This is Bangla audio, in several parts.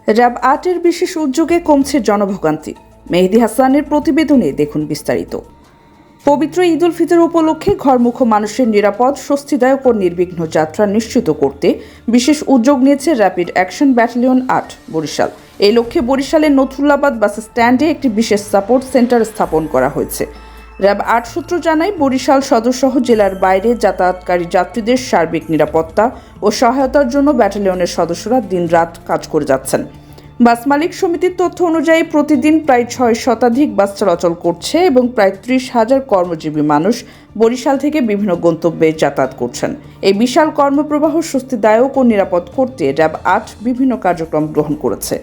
র্যাব ৮-এর বিশেষ উদ্যোগে কমছে জনভোগান্তি। মেহেদী হাসানের প্রতিবেদনে দেখুন বিস্তারিত। পবিত্র ঈদ উল ফিতর উপলক্ষে ঘরমুখো মানুষের নিরাপদ, স্বস্তিদায়ক ও নির্বিঘ্ন যাত্রা নিশ্চিত করতে বিশেষ উদ্যোগ নিয়েছে র্যাপিড অ্যাকশন ব্যাটালিয়ন ৮ বরিশাল। এই লক্ষ্যে বরিশালের নথুল্লাবাদ বাস স্ট্যান্ডে একটি বিশেষ সাপোর্ট সেন্টার স্থাপন করা হয়েছে। র্যাব ৮ সূত্র জানায়, বরিশাল সদরসহ জেলার বাইরে যাতায়াতকারী যাত্রীদের সার্বিক নিরাপত্তা ও সহায়তার জন্য ব্যাটালিয়নের সদস্যরা দিনরাত কাজ করে যাচ্ছেন। বাস মালিক সমিতির তথ্য অনুযায়ী প্রতিদিন প্রায় ৬ শতাধিক বাস চলাচল করছে এবং প্রায় ৩০,০০০ কর্মজীবী মানুষ বরিশাল থেকে বিভিন্ন গন্তব্যে যাতায়াত করছেন। এই বিশাল কর্মপ্রবাহ স্বস্তিদায়ক ও নিরাপদ করতে র্যাব ৮ বিভিন্ন কার্যক্রম গ্রহণ করেছে।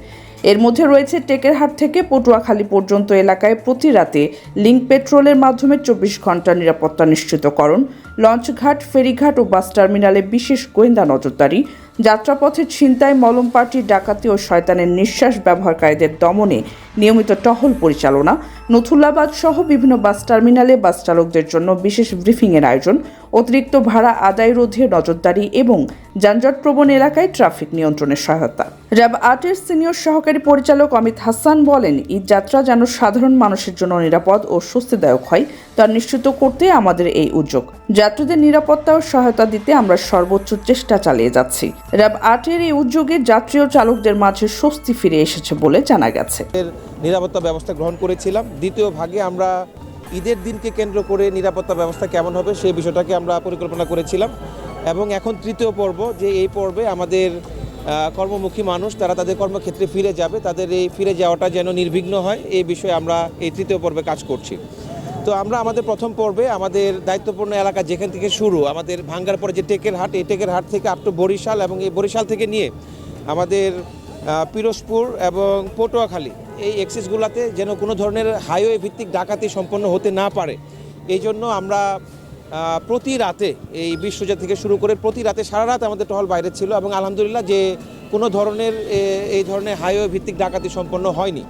এর মধ্যে রয়েছে টেকেরহাট থেকে পটুয়াখালী পর্যন্ত এলাকায় প্রতি রাতে লিঙ্ক পেট্রোলের মাধ্যমে ২৪ ঘন্টার নিরাপত্তা নিশ্চিতকরণ, লঞ্চঘাট, ফেরিঘাট ও বাস টার্মিনালে বিশেষ গোয়েন্দা নজরদারি, যাত্রাপথে ছিনতাই, মলম পার্টি, ডাকাতি ও শয়তানের নিঃশ্বাস ব্যবহারকারীদের দমনে নিয়মিত টহল পরিচালনা, নথুল্লাবাদ সহ বিভিন্ন বাস টার্মিনালে বাস চালকদের জন্য বিশেষ ব্রিফিংয়ের আয়োজন, অতিরিক্ত ভাড়া আদায় রোধে নজরদারি এবং যানজটপ্রবণ এলাকায় ট্রাফিক নিয়ন্ত্রণের সহায়তা। র্যাব ৮-এর সিনিয়র সহকারী পরিচালক অমিত হাসান বলেন, ঈদ যাত্রা যেন সাধারণ মানুষের জন্য নিরাপদ ও স্বস্তিদায়ক হয় তা নিশ্চিত করতে আমাদের এই উদ্যোগ। যাত্রীদের নিরাপত্তা ও সহায়তা দিতে আমরা সর্বোচ্চ চেষ্টা চালিয়ে যাচ্ছি। র্যাব ৮-এর এই উদ্যোগে যাত্রী ও চালকদের মাঝে স্বস্তি ফিরে এসেছে বলে জানা গেছে। নিরাপত্তা ব্যবস্থা গ্রহণ করেছিলাম। দ্বিতীয় ভাগে আমরা ঈদের দিনকে কেন্দ্র করে নিরাপত্তা ব্যবস্থা কেমন হবে সেই বিষয়টাকে আমরা পরিকল্পনা করেছিলাম এবং এখন তৃতীয় পর্ব, যে এই পর্বে আমাদের কর্মমুখী মানুষ তারা তাদের কর্মক্ষেত্রে ফিরে যাবে, তাদের এই ফিরে যাওয়াটা যেন নির্বিঘ্ন হয় এই বিষয়ে আমরা এই তৃতীয় পর্বে কাজ করছি। তো আমরা আমাদের প্রথম পর্বে আমাদের দায়িত্বপূর্ণ এলাকা যেখান থেকে শুরু, আমাদের ভাঙ্গার পরে যে টেকেরহাট, এই টেকেরহাট থেকে আপ টু বরিশাল এবং এই বরিশাল থেকে নিয়ে আমাদের পিরোজপুর এবং পটুয়াখালী এই এক্সিসগুলোতে যেন কোনো ধরনের হাইওয়ে ভিত্তিক ডাকাতি সম্পন্ন হতে না পারে, এই জন্য আমরা প্রতি রাতে এই বিশ্বজাত থেকে শুরু করে প্রতি রাতে সারা রাত আমাদের টহল বাইরে ছিল এবং আলহামদুলিল্লাহ যে কোনো ধরনের এই ধরনের হাইওয়ে ভিত্তিক ডাকাতি সম্পন্ন হয়নি।